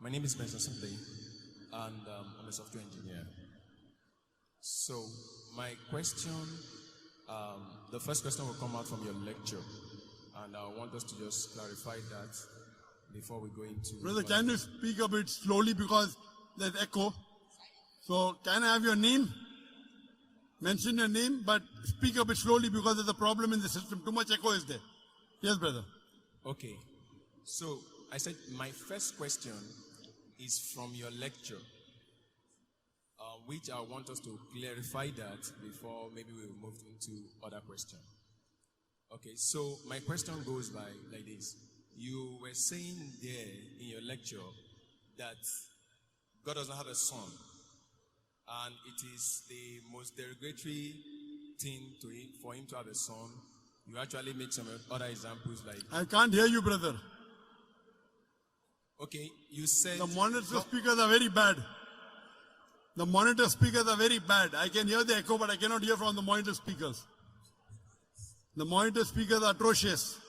My name is Benson Sunday, and I'm a software engineer. So my question, the first question will come out from your lecture, and I want us to just clarify that before we go into... Brother, can you speak a bit slowly because there's echo? So can I have your name? Mention your name, but speak a bit slowly because there's a problem in the system. Too much echo is there. Yes, brother. Okay. So I said my first question is from your lecture, which I want us to clarify that before maybe we'll move into other questions. Okay, so my question goes by like this. You were saying there in your lecture that God doesn't have a son, and it is the most derogatory thing for him to have a son. You actually make some other examples like... I can't hear you, brother. Okay, you said... The monitor speakers are very bad. The monitor speakers are very bad. I can hear the echo, but I cannot hear from the monitor speakers. The monitor speakers are atrocious.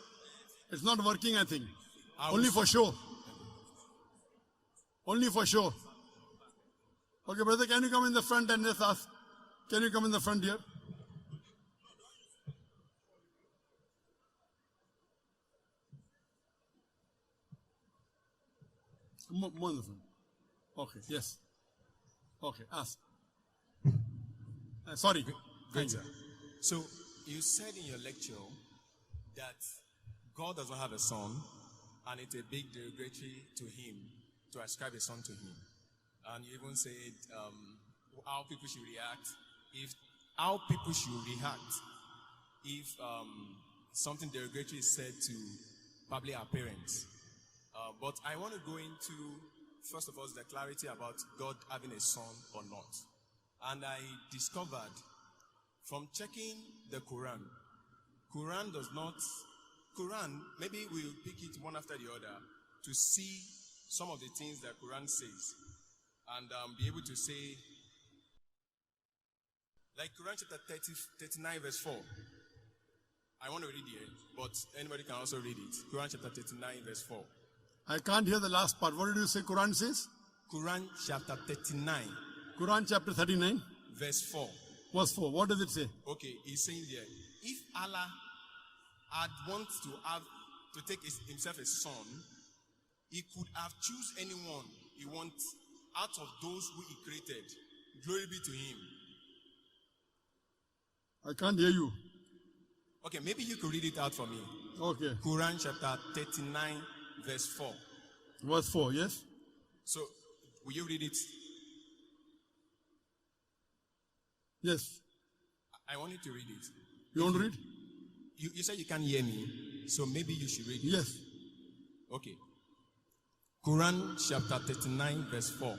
It's not working, I think. Only for show. Only for show. Okay, brother, can you come in the front and just ask? Can you come in the front here? More in the front. Okay, yes. Okay, ask. Sorry. Great, sir. So, you said in your lecture that God does not have a son, and it's a big derogatory to him to ascribe a son to him. And you even said how people should react if something derogatory is said to probably our parents. But I want to go into, first of all, the clarity about God having a son or not. And I discovered from checking the Quran, maybe we'll pick it one after the other to see some of the things that Quran says and be able to say, like Quran chapter 39 verse 4. I want to read it, but anybody can also read it. Quran chapter 39 verse 4. I can't hear the last part. What did you say Quran says? Quran chapter 39. Quran chapter 39. Verse 4. Verse 4. What does it say? Okay, he's saying there, if Allah had wanted to take himself a son, he could have choose anyone he wants out of those who he created. Glory be to him. I can't hear you. Okay, maybe you could read it out for me. Okay. Quran chapter 39 verse 4. Verse 4, yes? So, will you read it? Yes. I want you to read it. You want to read? You said you can't hear me, so maybe you should read it. Yes. Okay. Quran chapter 39 verse 4.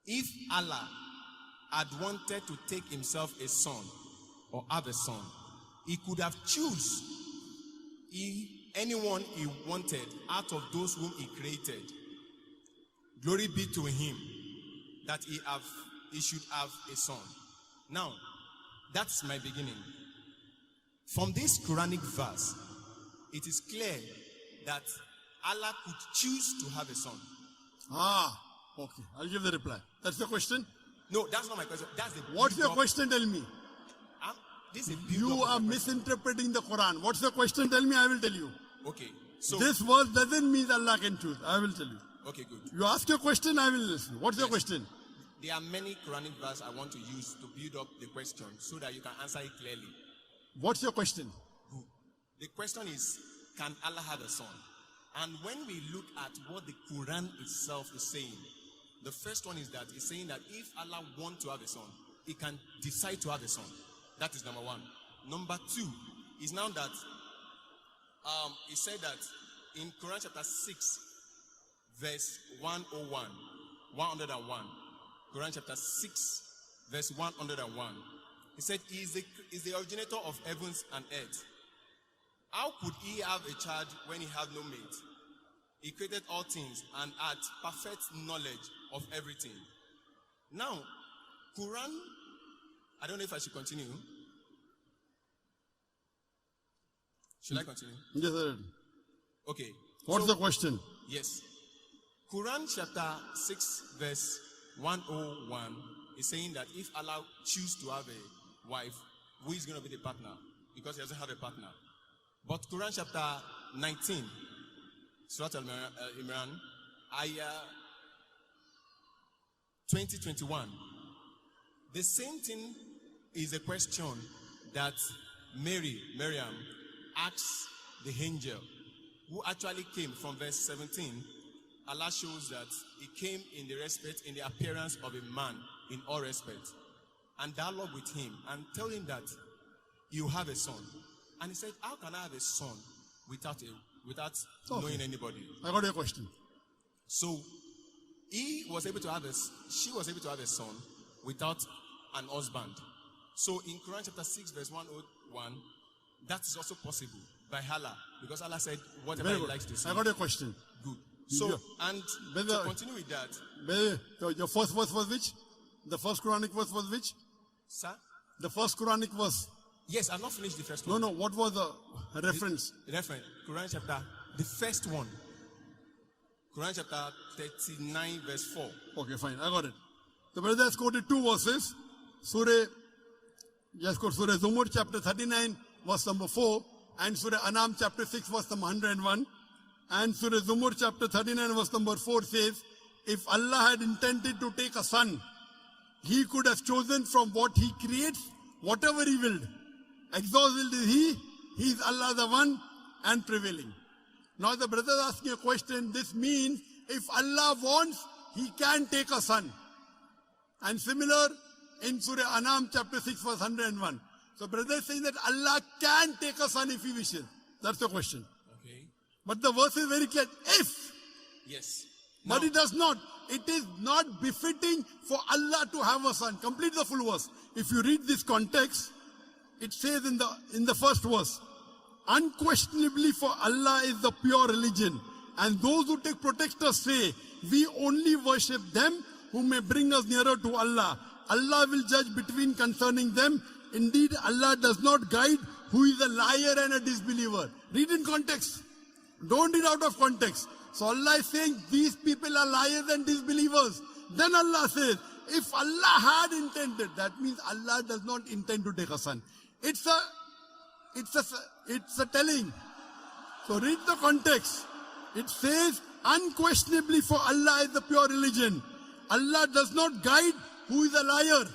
If Allah had wanted to take himself a son or have a son, he could have choose anyone he wanted out of those whom he created. Glory be to him that he should have a son. Now, that's my beginning. From this Quranic verse, it is clear that Allah could choose to have a son. Ah, okay. I'll give the reply. That's the question? No, that's not my question. That's the What's your question? Tell me. This is you are misinterpreting the Quran. What's the question? Tell me, I will tell you. Okay. So this verse doesn't mean Allah can choose. I will tell you. Okay, good. You ask your question, I will listen. What's your question? There are many Quranic verses I want to use to build up the question so that you can answer it clearly. What's your question? Good. The question is, can Allah have a son? And when we look at what the Quran itself is saying, the first one is that it's saying that if Allah wants to have a son, he can decide to have a son. That is number one. Number two is now that he said that in Quran chapter 6, verse 101, Quran chapter 6, verse 101, he said, he is the originator of heavens and earth. How could he have a child when he had no mate? He created all things and had perfect knowledge of everything. Now, Quran, I don't know if I should continue. Should I continue? Yes, sir. Okay. What's the question? Yes. Quran chapter 6 verse 101 is saying that if Allah chooses to have a wife, who is going to be the partner? Because he doesn't have a partner. But Quran chapter 19, Surah Al-Imran, ayah 2021. The same thing is a question that Miriam, asks the angel, who actually came from verse 17. Allah shows that he came in the appearance of a man in all respect, and dialogue with him and tell him that you have a son. And he said, how can I have a son without knowing anybody? I got your question. So she was able to have a son without an husband. So in Quran chapter 6 verse 101, that is also possible by Allah, because Allah said whatever he likes to say. I got your question. Good. So, and to continue with that. Your first verse was which? The first Quranic verse was which? Sir? The first Quranic verse. Yes, I've not finished the first one. No, what was the reference? Reference. Quran chapter, the first one. Quran chapter 39 verse 4. Okay, fine, I got it. The brother has quoted two verses. Surah Zumur chapter 39 verse number 4 and Surah Anam chapter 6 verse number 101. And Surah Zumur chapter 39 verse number 4 says, if Allah had intended to take a son, he could have chosen from what he creates whatever he willed. Exalted is he is Allah the one and prevailing. Now the brother is asking a question. This means if Allah wants, he can take a son. And similar in Surah Anam chapter 6 verse 101. So brother is saying that Allah can take a son if he wishes. That's the question. Okay. But the verse is very clear. If. Yes. But it does not. It is not befitting for Allah to have a son. Complete the full verse. If you read this context, it says in the first verse, unquestionably for Allah is the pure religion, and those who take protectors say, we only worship them who may bring us nearer to Allah. Allah will judge between concerning them. Indeed, Allah does not guide who is a liar and a disbeliever. Read in context. Don't read out of context. So Allah is saying these people are liars and disbelievers. Then Allah says, if Allah had intended, that means Allah does not intend to take a son. It's a telling. So read the context. It says, unquestionably for Allah is the pure religion. Allah does not guide who is a liar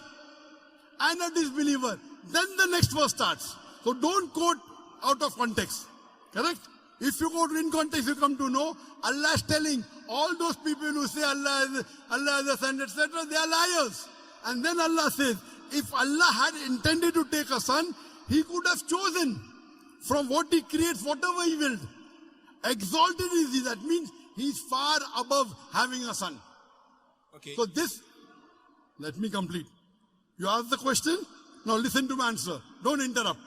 and a disbeliever. Then the next verse starts. So don't quote out of context. Correct? If you quote in context, you come to know Allah is telling all those people who say Allah is a son, etc., they are liars. And then Allah says, if Allah had intended to take a son, he could have chosen from what he creates, whatever he willed. Exalted is he. That means he's far above having a son. Okay. So this, let me complete. You ask the question, now listen to my answer. Don't interrupt.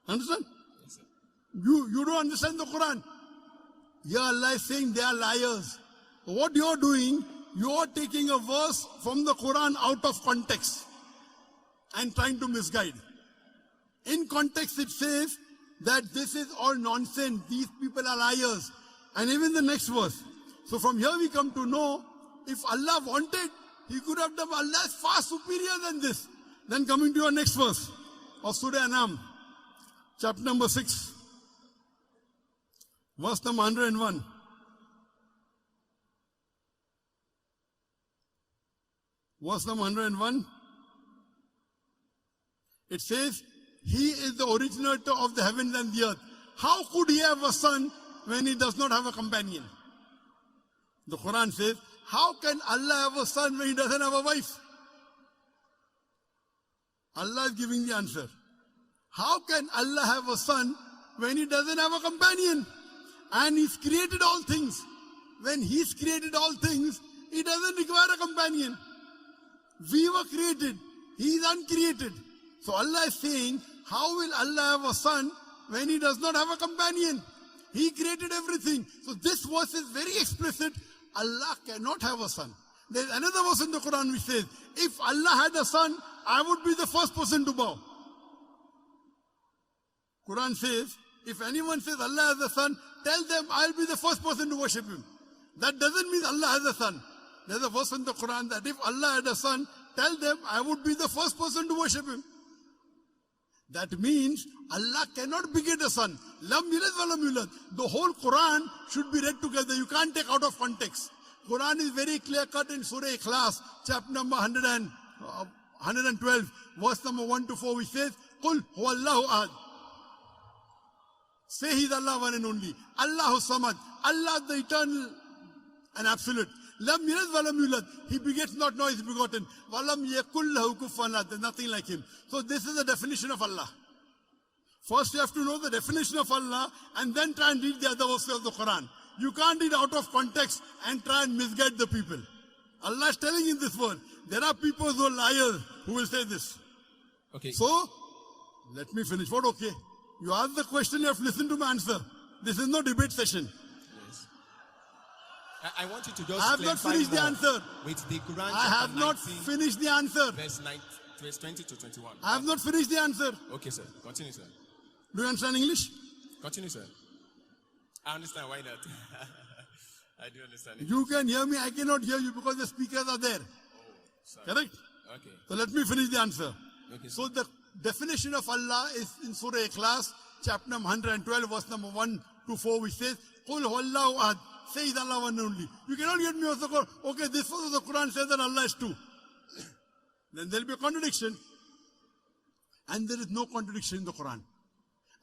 Understand? Yes, sir. You don't understand the Quran. Here Allah is saying they are liars. So what you are doing, you are taking a verse from the Quran out of context and trying to misguide. In context it says that this is all nonsense. These people are liars. And even the next verse. So from here we come to know, if Allah wanted, he could have done. Allah is far superior than this. Then coming to your next verse of Surah Anam, chapter number 6, verse number 101. Verse number 101. It says, he is the originator of the heavens and the earth. How could he have a son when he does not have a companion? The Quran says, how can Allah have a son when he doesn't have a wife? Allah is giving the answer. How can Allah have a son when he doesn't have a companion? And he's created all things. When he's created all things, he doesn't require a companion. We were created. He is uncreated. So Allah is saying, how will Allah have a son when he does not have a companion? He created everything. So this verse is very explicit. Allah cannot have a son. There's another verse in the Quran which says, if Allah had a son, I would be the first person to bow. Quran says, if anyone says Allah has a son, tell them I'll be the first person to worship him. That doesn't mean Allah has a son. There's a verse in the Quran that if Allah had a son, tell them I would be the first person to worship him. That means Allah cannot beget a son. Lam yalid wa lam yulad. The whole Quran should be read together. You can't take out of context. Quran is very clear cut in Surah Ikhlas, chapter number 112, verse number 1 to 4, which says, Qul huwallahu ahad. Say He's Allah one and only. Allahu samad. Allah the eternal and absolute. Lam yalid wa lam yulad. He begets not, nor is begotten. Wa lam yakul lahu kufuwan ahad. There's nothing like him. So this is the definition of Allah. First you have to know the definition of Allah and then try and read the other verses of the Quran. You can't read out of context and try and misguide the people. Allah is telling in this word, there are people who are liars who will say this. Okay. So, let me finish. What okay? You ask the question, you have to listen to my answer. This is no debate session. Yes. I want you to just I have not finished the answer. With the Quran I have not finished the answer. Verse 20 to 21. I have not finished the answer. Okay, sir. Continue, sir. Do you understand English? Continue, sir. I understand. Why not? I do understand it. You can hear me. I cannot hear you because the speakers are there. Sorry. Correct? Okay. So let me finish the answer. Okay, So the definition of Allah is in Surah Ikhlas, chapter number 112, verse number 1 to 4, which says, Qul huwallahu ahad. Say is Allah one and only. You cannot get me also call, okay, this verse of the Quran says that Allah is two. Then there will be a contradiction. And there is no contradiction in the Quran.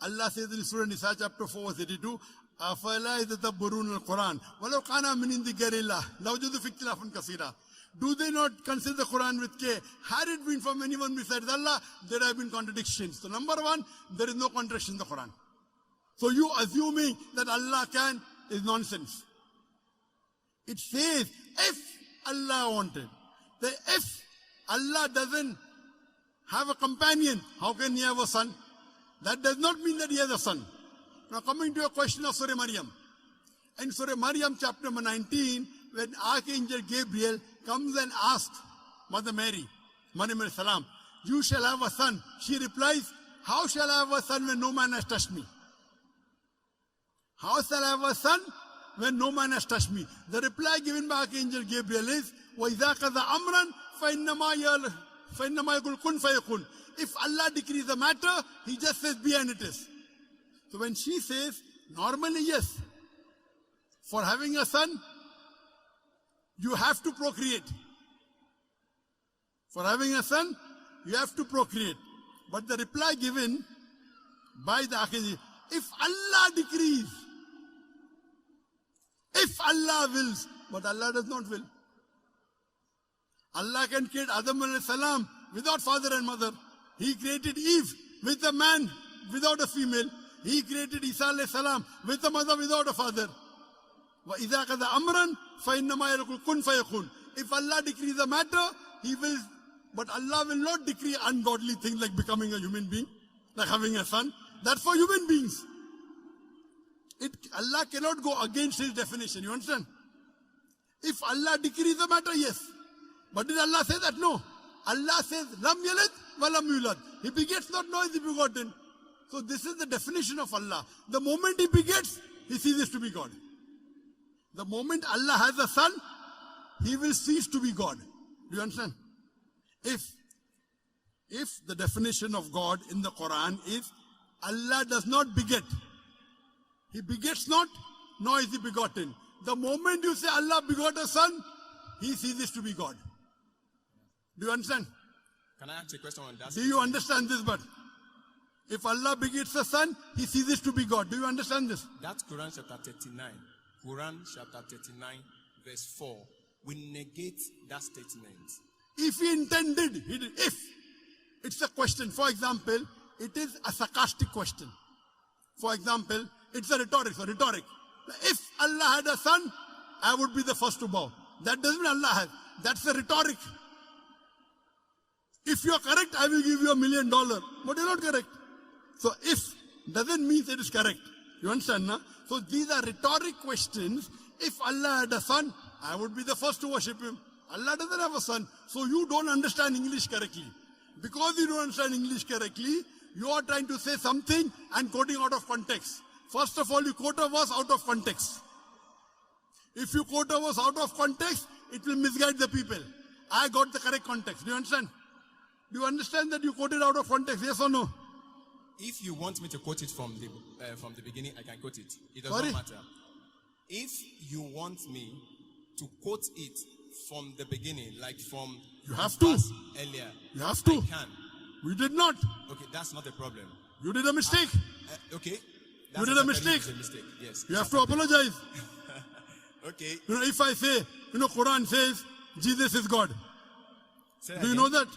Allah says in Surah Nisa, chapter 4, verse 82, أَفَلَا يَتَدَبَّرُونَ الْقُرْآنَ وَلَوْ كَانَ مِنْ عِنْدِ غَيْرِ اللَّهِ لَوَجَدُوا فِيهِ اخْتِلَافًا كَثِيرًا. Do they not consider the Quran with care? Had it been from anyone besides Allah, there have been contradictions. So number one, there is no contradiction in the Quran. So you assuming that Allah can is nonsense. It says, if Allah wanted. That if Allah doesn't have a companion, how can he have a son? That does not mean that he has a son. Now coming to a question of Surah Maryam. In Surah Maryam chapter number 19, when Archangel Gabriel comes and asks Mother Mary, Maryam salam, you shall have a son. She replies, how shall I have a son when no man has touched me? How shall I have a son when no man has touched me? The reply given by Archangel Gabriel is, وَإِذَا قَضَى أَمْرًا فَإِنَّمَا يَقُولُ كُنْ فَيَكُونُ. If Allah decrees the matter, He just says be and it is. So when she says, normally yes, for having a son, you have to procreate. For having a son, you have to procreate. But the reply given by the Archangel, if Allah decrees, if Allah wills, but Allah does not will. Allah can create Adam alayhi salam without father and mother. He created Eve with a man without a female. He created Isa alayhi salam with a mother without a father. وَإِذَا قَضَى أَمْرًا فَإِنَّمَا يَقُولُ كُنْ فَيَكُونُ. If Allah decrees a matter, He will, but Allah will not decree ungodly things like becoming a human being, like having a son. That's for human beings. Allah cannot go against His definition, you understand? If Allah decrees a matter, yes. But did Allah say that? No. Allah says, Lam yalid wa lam yulad. He begets not, nor is He begotten. So this is the definition of Allah. The moment He begets, He ceases to be God. The moment Allah has a son, He will cease to be God. Do you understand? If the definition of God in the Quran is, Allah does not beget. He begets not, nor is He begotten. The moment you say Allah begot a son, He ceases to be God. Do you understand? Can I ask a question on that? Do you understand this? But if Allah begets a son, He ceases to be God. Do you understand this? That's Quran chapter 39. Quran chapter 39, verse 4. We negate that statement. If He intended, He did. If. It's a question. For example, it is a sarcastic question. For example, it's a rhetoric. So rhetoric. If Allah had a son, I would be the first to bow. That doesn't mean Allah has. That's a rhetoric. If you are correct, I will give you $1 million. But you're not correct. So if doesn't mean it is correct. You understand, no? So these are rhetoric questions. If Allah had a son, I would be the first to worship Him. Allah doesn't have a son. So you don't understand English correctly. Because you don't understand English correctly, you are trying to say something and quoting out of context. First of all, you quote a verse out of context. If you quote a verse out of context, it will misguide the people. I got the correct context. Do you understand? Do you understand that you quoted out of context? Yes or no? If you want me to quote it from the beginning, I can quote it. It does Sorry? not matter. If you want me to quote it from the beginning, like from You have the to. verse earlier, You have to. I can. We did not. Okay, that's not a problem. You did a mistake. Okay. You did a mistake. A mistake. Yes. You have to apologize. Okay. You know, if I say, Quran says Jesus is God. Say that Do you again. know that?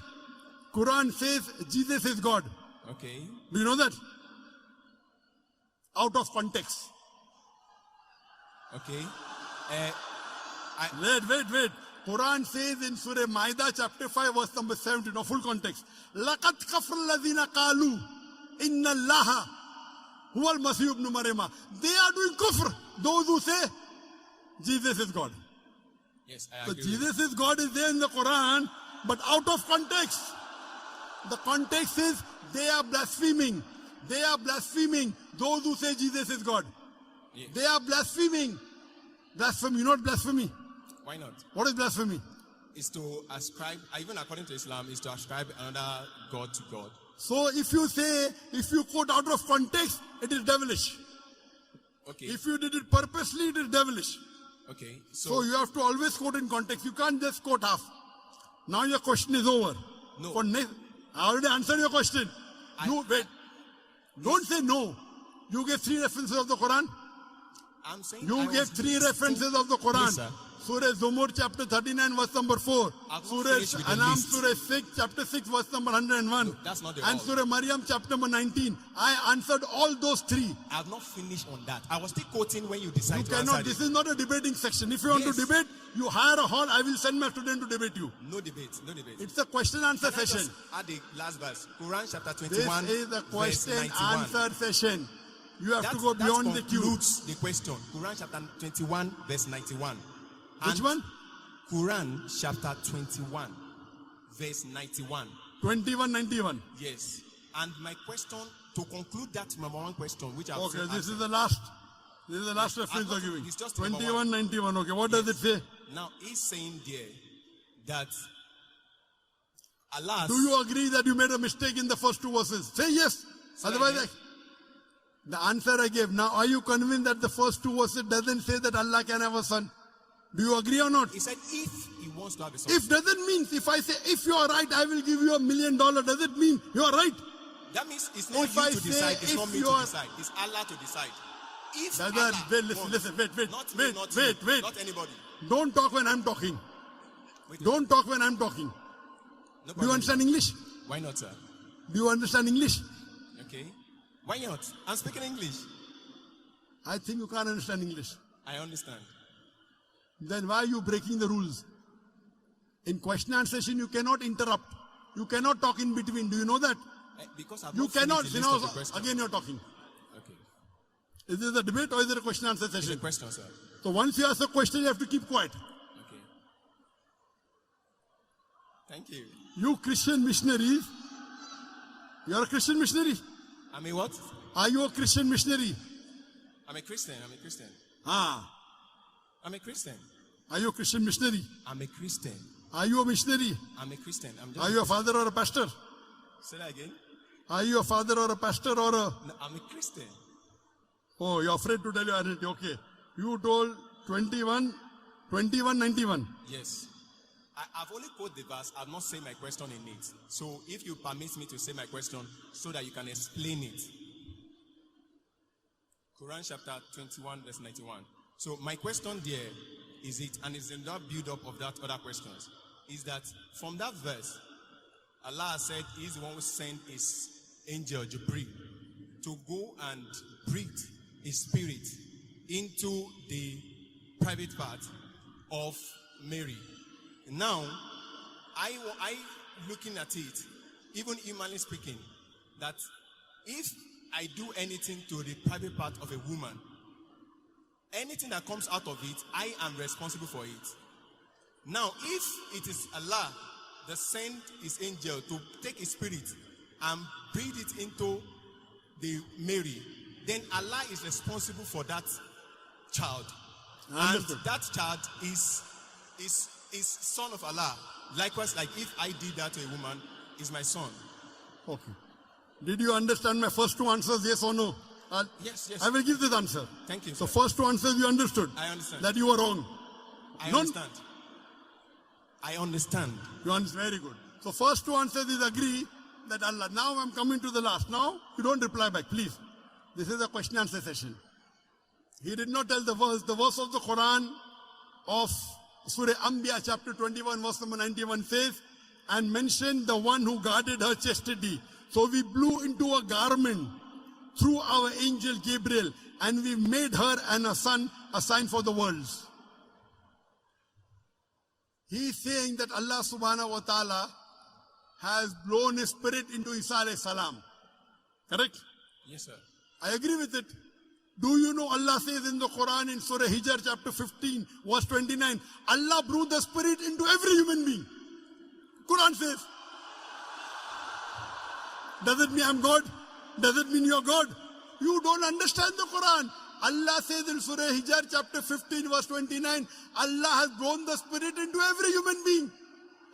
Quran says Jesus is God. Okay. Do you know that? Out of context. Okay. Wait. Quran says in Surah Maida chapter 5 verse number 17, no full context. لَقَدْ كَفْرَ الَّذِينَ قَالُوا إِنَّ اللَّهَ هُوَ الْمَسِيحُ ابْنُ مَرْيَمَ. They are doing kufr. Those who say Jesus is God. Yes, I So agree. Jesus is God is there in the Quran, but out of context. The context is they are blaspheming. They are blaspheming. Those who say Jesus is God. Yes. They are blaspheming. Blasphemy, not blasphemy. Why not? What is blasphemy? Is to ascribe, even according to Islam, is to ascribe another God to God. So if you quote out of context, it is devilish. Okay. If you did it purposely, it is devilish. Okay. So you have to always quote in context. You can't just quote half. Now your question is over. No. I already answered your question. Wait. Don't say no. You gave 3 references of the Quran. I'm saying You gave 3 references of the Quran. Yes, sir. Surah Zumur chapter 39 verse number 4. I've not Surah finished with the Anam list. Surah 6 chapter 6 verse number 101. No, that's not the And all. Surah Maryam chapter number 19. I answered all those 3. I have not finished on that. I was still quoting when you decide You to cannot. answer This it. is not a debating section. If you want Yes. to debate, you hire a hall. I will send my student to debate you. No debate. No debate. It's a question answer Can I session. just add the last verse. Quran chapter This 21, is a verse question 91. answer session. You have That, to go that beyond the queue. concludes the question. Quran chapter 21, verse 91. Which And one? Quran chapter 21, verse 91. 2191. Yes. And my question, to conclude that number one question, which I've Okay, said this is answered. the last. This is the last reference you're giving. It's just number 2191. Okay, what does it say? Now, he's saying there that Allah. Do you agree that you made a mistake in the first 2 verses? Say yes. Say Otherwise, again. the answer I gave. Now, are you convinced that the first 2 verses doesn't say that Allah can have a son? Do you agree or not? He said if he wants to have a son. If doesn't mean, if I say, if you are right, I will give you $1 million, does it mean you are right? That means it's not If you I to say decide, it's if not me you to are- decide. It's Allah to decide. If Brother, Allah wait, listen, wants, listen, wait, not me, not you, wait. not anybody. Don't talk when I'm talking. Wait, Don't talk when I'm talking. no Do you problem. understand English? Why not, sir? Do you understand English? Okay. Why not? I'm speaking English. I think you can't understand English. I understand. Then why are you breaking the rules? In question and session, you cannot interrupt. You cannot talk in between. Do you know that? Because I've You not finished cannot. the You list know, of the question. again you're talking. Okay. Is this a debate or is it a question answer It's a session? question, sir. So once you ask a question, you have to keep quiet. Okay. Thank you. You Christian missionaries, you're a Christian missionary. I'm a what? Are you a Christian missionary? I'm a Christian. I'm a Christian. Ah. I'm a Christian. Are you a Christian missionary? I'm a Christian. Are you a missionary? I'm a Christian. I'm just. Are you a father or a pastor? Say that again. Are you a father or a pastor or a... No, I'm a Christian. Oh, you're afraid to tell your identity. Okay. You told 2191. Yes. I've only quoted the verse. I've not said my question in it. So if you permit me to say my question so that you can explain it. Quran chapter 21 verse 91. So my question there is it, and it's in that build-up of that other questions, is that from that verse, Allah said he's the one who sent his angel Jibreel to go and breathe his spirit into the private part of Mary. Now, I looking at it, even humanly speaking, that if I do anything to the private part of a woman, anything that comes out of it, I am responsible for it. Now, if it is Allah that sent his angel to take his spirit and breathe it into the Mary, then Allah is responsible for that child. And Understood. that child is son of Allah. Likewise, like if I did that to a woman, is my son. Okay. Did you understand my first two answers, yes or no? Yes. I will give this answer. Thank you, So sir. first two answers you understood. I understand. That you were wrong. I None- understand. I understand. You understand? Very good. So first two answers is agree that Allah. Now I'm coming to the last. Now you don't reply back, please. This is a question answer session. He did not tell the verse. The verse of the Quran of Surah Anbiya chapter 21 verse number 91 says, and mentioned the one who guarded her chastity. So we blew into a garment through our angel Gabriel, and we made her and her son a sign for the worlds. He is saying that Allah subhanahu wa ta'ala has blown his spirit into Isa alayhi salam. Correct? Yes, sir. I agree with it. Do you know Allah says in the Quran in Surah Hijr chapter 15 verse 29, Allah blew the spirit into every human being. Quran says. Does it mean I'm God? Does it mean you're God? You don't understand the Quran. Allah says in Surah Hijr chapter 15 verse 29, Allah has blown the spirit into every human being.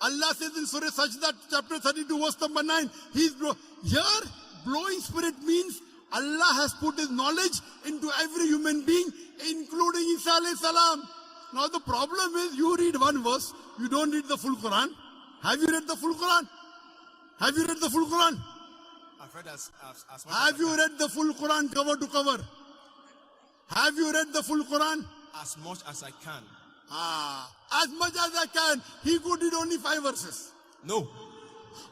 Allah says in Surah Sajda chapter 32 verse number 9, here blowing spirit means Allah has put his knowledge into every human being, including Isa alayhi salam. Now the problem is you read one verse, you don't read the full Quran. Have you read the full Quran? Have you read the full Quran? I've read as much Have as you read the full Quran cover to cover? Have you read the full Quran? as much as I can. As much as I can. He could read only 5 verses. No.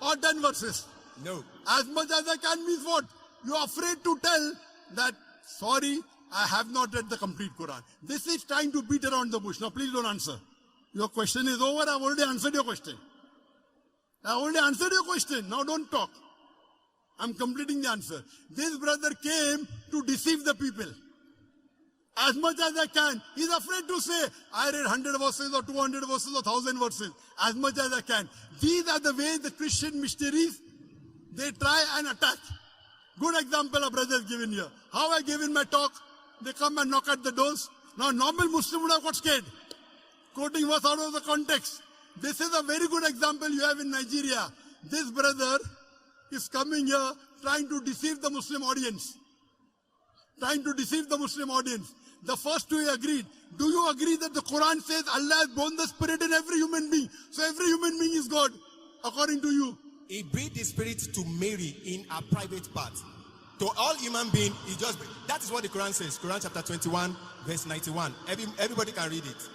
Or 10 verses. No. As much as I can means what? You are afraid to tell that, sorry, I have not read the complete Quran. This is trying to beat around the bush. Now please don't answer. Your question is over. I've already answered your question. I already answered your question. Now don't talk. I'm completing the answer. This brother came to deceive the people. As much as I can. He's afraid to say, I read 100 verses or 200 verses or 1000 verses. As much as I can. These are the ways the Christian missionaries, they try and attack. Good example a brother has given here. How I gave in my talk, they come and knock at the doors. Now normal Muslim would have got scared. Quoting verse out of the context. This is a very good example you have in Nigeria. This brother is coming here trying to deceive the Muslim audience. Trying to deceive the Muslim audience. The first two he agreed. Do you agree that the Quran says Allah has born the spirit in every human being? So every human being is God, according to you. He breathed the spirit to Mary in a private part. To all human beings, he just... That is what the Quran says. Quran chapter 21, verse 91. Everybody can read it.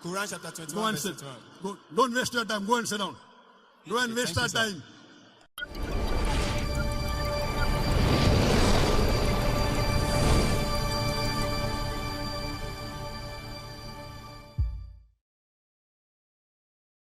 Quran chapter 21, Go and verse sit. 91. Go, don't waste your time. Go and sit down. Go and waste our Thank you, sir. time.